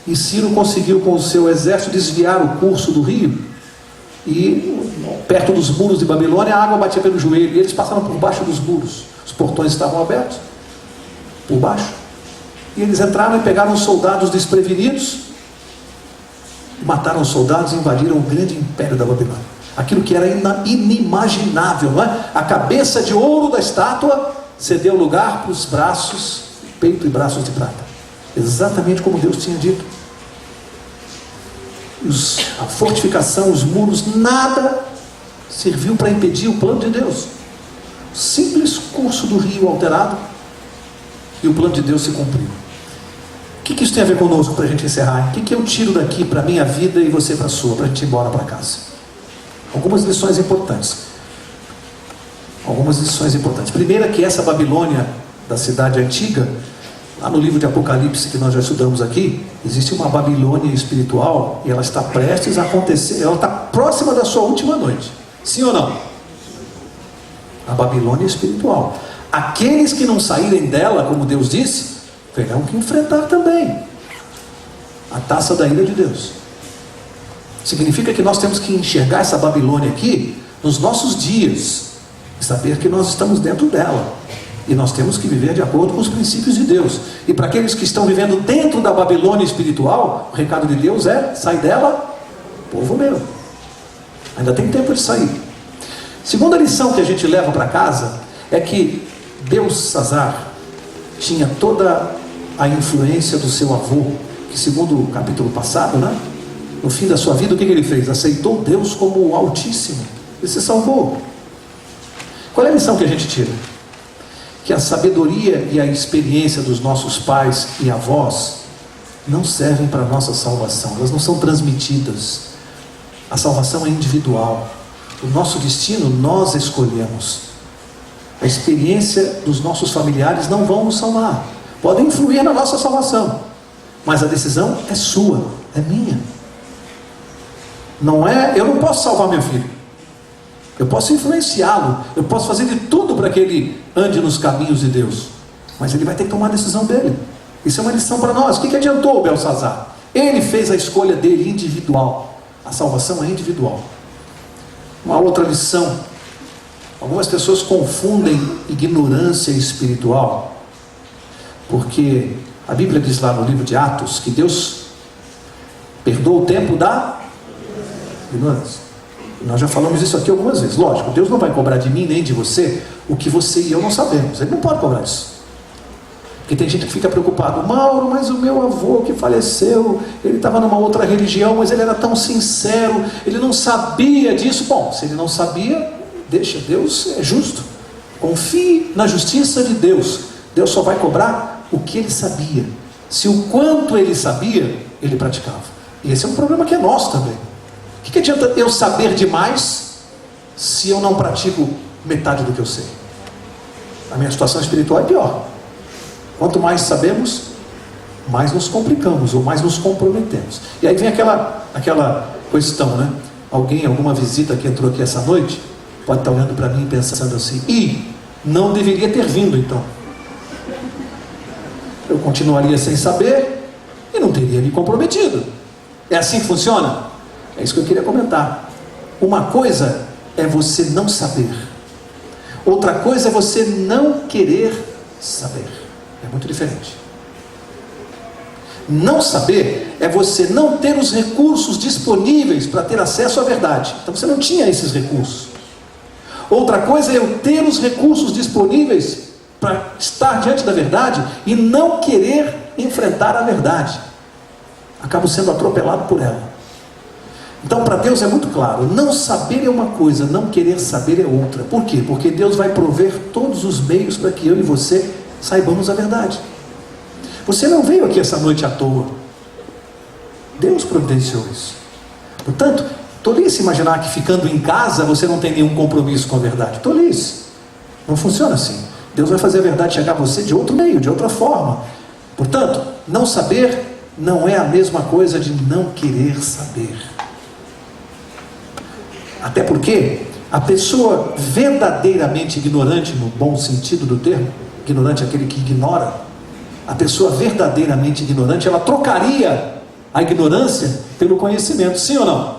e Ciro conseguiu com o seu exército desviar o curso do rio, e perto dos muros de Babilônia a água batia pelo joelho, e eles passaram por baixo dos muros. Os portões estavam abertos por baixo, e eles entraram e pegaram os soldados desprevenidos, mataram os soldados e invadiram o grande império da Babilônia. Aquilo que era inimaginável, não é? A cabeça de ouro da estátua cedeu lugar para os braços, peito e braços de prata, exatamente como Deus tinha dito. A fortificação, os muros, nada serviu para impedir o plano de Deus. simples curso do rio alterado, e o plano de Deus se cumpriu. O que isso tem a ver conosco para a gente encerrar? O que eu tiro daqui para a minha vida e você para a sua, para a gente ir embora para casa? Algumas lições importantes. Algumas lições importantes. Primeira, que essa Babilônia da cidade antiga, lá no livro de Apocalipse que nós já estudamos aqui, existe uma Babilônia espiritual e ela está prestes a acontecer, ela está próxima da sua última noite. Sim ou não? A Babilônia espiritual. Aqueles que não saírem dela, como Deus disse, terão que enfrentar também a taça da ira de Deus. Significa que nós temos que enxergar essa Babilônia aqui nos nossos dias e saber que nós estamos dentro dela. E nós temos que viver de acordo com os princípios de Deus. E para aqueles que estão vivendo dentro da Babilônia espiritual, o recado de Deus é: sai dela, povo meu. Ainda tem tempo de sair. Segunda lição que a gente leva para casa é que Belsazar tinha toda a influência do seu avô, que segundo o capítulo passado, no fim da sua vida, o que ele fez? Aceitou Deus como o Altíssimo. Ele se salvou. Qual é a lição que a gente tira? Que a sabedoria e a experiência dos nossos pais e avós não servem para a nossa salvação. Elas não são transmitidas. A salvação é individual. O nosso destino nós escolhemos. A experiência dos nossos familiares não vão nos salvar. Podem influir na nossa salvação, mas a decisão é sua, é minha. Eu não posso salvar meu filho. Eu posso influenciá-lo, eu posso fazer de tudo para que ele ande nos caminhos de Deus, mas ele vai ter que tomar a decisão dele. Isso é uma lição para nós. O que adiantou o Belsazar? Ele fez a escolha dele individual. A salvação é individual. Uma outra lição: algumas pessoas confundem ignorância espiritual, porque a Bíblia diz lá no livro de Atos que Deus perdoa o tempo da ignorância. Nós já falamos isso aqui algumas vezes. Lógico, Deus não vai cobrar de mim nem de você o que você e eu não sabemos. Ele não pode cobrar isso. Porque tem gente que fica preocupado: Mauro, mas o meu avô que faleceu, ele estava numa outra religião, mas ele era tão sincero, ele não sabia disso. Bom, se ele não sabia, deixa, Deus é justo. Confie na justiça de Deus. Deus só vai cobrar o que ele sabia. Se o quanto ele sabia, ele praticava. E esse é um problema que é nosso também. O que adianta eu saber demais se eu não pratico metade do que eu sei? A minha situação espiritual é pior. Quanto mais sabemos, mais nos complicamos, ou mais nos comprometemos. E aí vem aquela questão, alguma visita que entrou aqui essa noite, pode estar olhando para mim e pensando assim: não deveria ter vindo então. Eu continuaria sem saber e não teria me comprometido. É assim que funciona? É isso que eu queria comentar. Uma coisa é você não saber, outra coisa é você não querer saber. É muito diferente. Não saber é você não ter os recursos disponíveis para ter acesso à verdade. Então você não tinha esses recursos. Outra coisa é eu ter os recursos disponíveis para estar diante da verdade e não querer enfrentar a verdade. Acabo sendo atropelado por ela. Então para Deus é muito claro: não saber é uma coisa, não querer saber é outra. Por quê? Porque Deus vai prover todos os meios para que eu e você saibamos a verdade. Você não veio aqui essa noite à toa. Deus providenciou isso. Portanto, tolice imaginar que ficando em casa você não tem nenhum compromisso com a verdade. Tolice. Não funciona assim. Deus vai fazer a verdade chegar a você de outro meio, de outra forma. Portanto, não saber não é a mesma coisa de não querer saber. Até porque a pessoa verdadeiramente ignorante, no bom sentido do termo, ignorante é aquele que ignora, a pessoa verdadeiramente ignorante, ela trocaria a ignorância pelo conhecimento, sim ou não?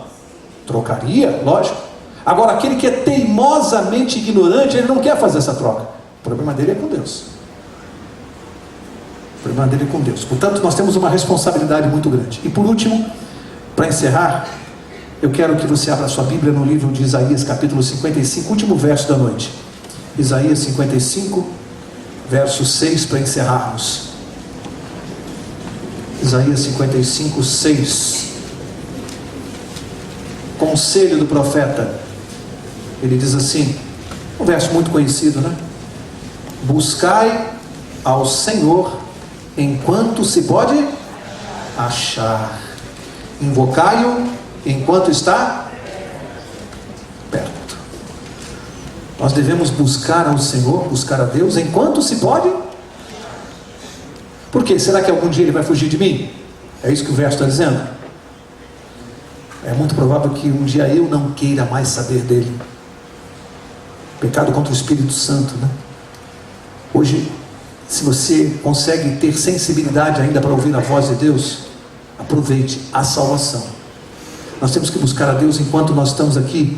Trocaria, lógico. Agora, aquele que é teimosamente ignorante, ele não quer fazer essa troca. O problema dele é com Deus. O problema dele é com Deus. Portanto, nós temos uma responsabilidade muito grande. E por último, para encerrar, eu quero que você abra sua Bíblia no livro de Isaías, capítulo 55, último verso da noite. Isaías 55, verso 6, para encerrarmos. Isaías 55, 6. Conselho do profeta. Ele diz assim: Um verso muito conhecido, né? Buscai ao Senhor enquanto se pode achar. Invocai-o enquanto está perto. Nós devemos buscar ao Senhor, buscar a Deus enquanto se pode. Por quê? Será que algum dia ele vai fugir de mim? É isso que o verso está dizendo. É muito provável que um dia eu não queira mais saber dele. Pecado contra o Espírito Santo, né? Hoje, se você consegue ter sensibilidade ainda para ouvir a voz de Deus, aproveite a salvação. Nós temos que buscar a Deus enquanto nós estamos aqui,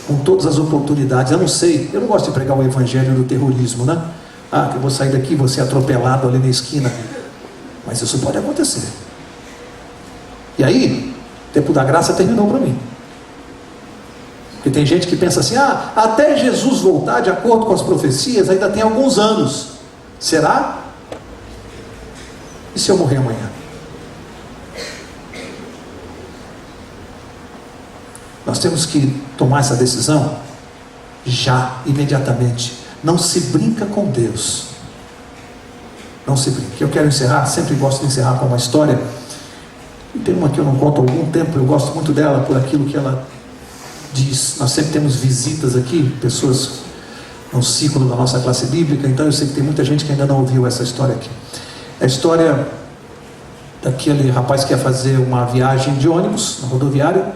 com todas as oportunidades. Eu não sei, eu não gosto de pregar o evangelho do terrorismo, né? Que eu vou sair daqui, vou ser atropelado ali na esquina. Mas isso pode acontecer. E aí, o tempo da graça terminou para mim. Porque tem gente que pensa assim, até Jesus voltar, de acordo com as profecias, ainda tem alguns anos. Será? E se eu morrer amanhã? Nós temos que tomar essa decisão já, imediatamente. Não se brinca com Deus. Não se brinca. Eu quero encerrar, sempre gosto de encerrar com uma história. E tem uma que eu não conto há algum tempo, eu gosto muito dela por aquilo que ela diz. Nós sempre temos visitas aqui, pessoas no ciclo da nossa classe bíblica, então eu sei que tem muita gente que ainda não ouviu essa história aqui. É a história daquele rapaz que ia fazer uma viagem de ônibus na rodoviária,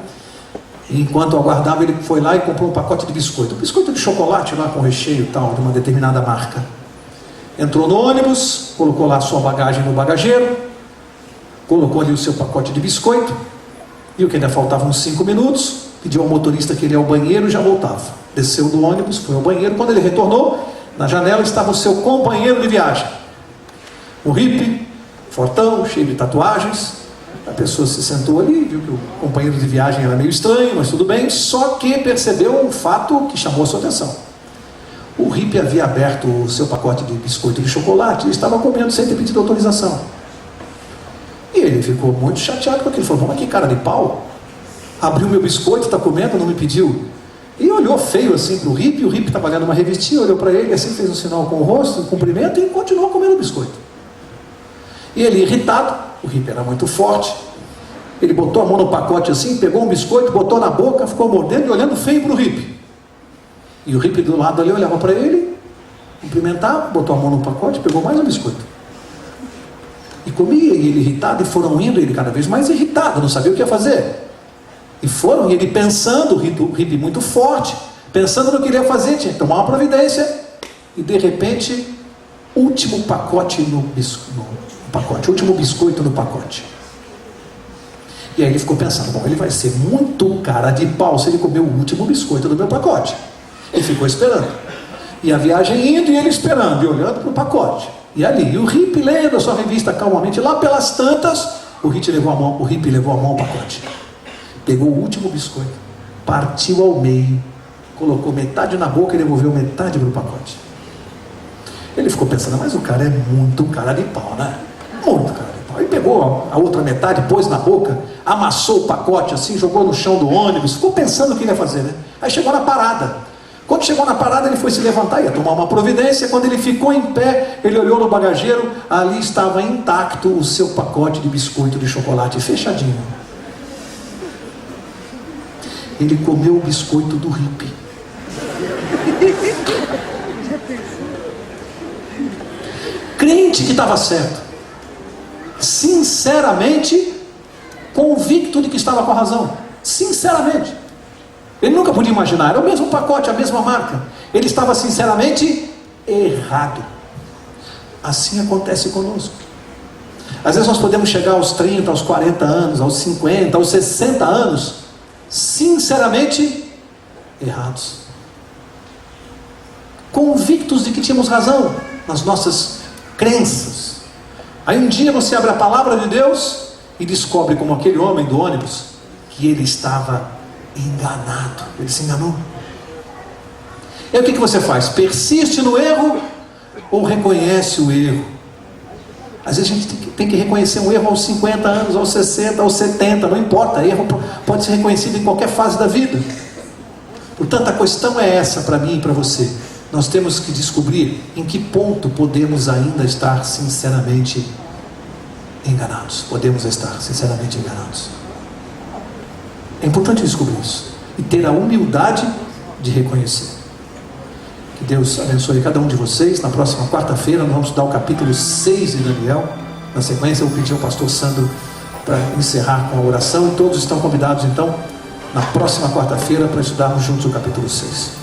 e enquanto aguardava ele foi lá e comprou um pacote de biscoito, de chocolate lá com recheio e tal, de uma determinada marca. Entrou no ônibus, colocou lá a sua bagagem no bagageiro, colocou ali o seu pacote de biscoito, viu que ainda faltavam uns 5 minutos, pediu ao motorista que ele ia ao banheiro e já voltava. Desceu do ônibus, foi ao banheiro. Quando ele retornou, na janela estava o seu companheiro de viagem, um hippie, fortão, cheio de tatuagens. A pessoa se sentou ali, viu que o companheiro de viagem era meio estranho, mas tudo bem, só que percebeu um fato que chamou a sua atenção. O hippie havia aberto o seu pacote de biscoito de chocolate e estava comendo sem ter pedido autorização. E ele ficou muito chateado com aquilo. Falou, mas que cara de pau, abriu meu biscoito, está comendo, não me pediu. E olhou feio assim para o hippie estava lendo uma revistinha, olhou para ele, assim fez um sinal com o rosto, um cumprimento, e continuou comendo o biscoito. E ele, irritado, o hippie era muito forte, ele botou a mão no pacote assim, pegou um biscoito, botou na boca, ficou mordendo e olhando feio para o hippie. E o hippie do lado ali olhava para ele, cumprimentava, botou a mão no pacote, pegou mais um biscoito. E comia, e ele irritado, e foram indo, ele cada vez mais irritado, não sabia o que ia fazer. E foram, e ele pensando, o hippie muito forte, pensando no que ele ia fazer, tinha que tomar uma providência, e de repente, último pacote no pacote, último biscoito no pacote. E aí ele ficou pensando, bom, ele vai ser muito cara de pau se ele comer o último biscoito do meu pacote. Ele ficou esperando. E a viagem indo e ele esperando, e olhando para o pacote. E ali, e o hippie lendo a sua revista calmamente, lá pelas tantas, o hippie levou a mão ao pacote. Pegou o último biscoito, partiu ao meio, colocou metade na boca e devolveu metade para o pacote. Ele ficou pensando, mas o cara é muito cara de pau, né? Muito cara de pau. Ele pegou a outra metade, pôs na boca, amassou o pacote assim, jogou no chão do ônibus, ficou pensando o que ele ia fazer, né? Aí chegou na parada. Quando chegou na parada, ele foi se levantar, ia tomar uma providência. Quando ele ficou em pé, ele olhou no bagageiro, ali estava intacto o seu pacote de biscoito de chocolate, fechadinho. Ele comeu o biscoito do hippie. Crente que estava certo, sinceramente convicto de que estava com a razão, sinceramente. Ele nunca podia imaginar, era o mesmo pacote, a mesma marca. Ele estava sinceramente errado. Assim acontece conosco. Às vezes nós podemos chegar aos 30, aos 40 anos, aos 50, aos 60 anos, sinceramente errados. Convictos de que tínhamos razão nas nossas crenças. Aí um dia você abre a palavra de Deus e descobre, como aquele homem do ônibus, que ele estava enganado, ele se enganou. E aí o que você faz? Persiste no erro ou reconhece o erro? Às vezes a gente tem que reconhecer um erro aos 50 anos, aos 60, aos 70, não importa, erro pode ser reconhecido em qualquer fase da vida. Porque Portanto, a questão é essa para mim e para você. Nós temos que descobrir em que ponto podemos ainda estar sinceramente enganados. Podemos estar sinceramente enganados. É importante descobrir isso e ter a humildade de reconhecer. Que Deus abençoe cada um de vocês. Na próxima quarta-feira nós vamos estudar o capítulo 6 de Daniel. Na sequência eu vou pedir ao pastor Sandro para encerrar com a oração, e todos estão convidados então na próxima quarta-feira para estudarmos juntos o capítulo 6.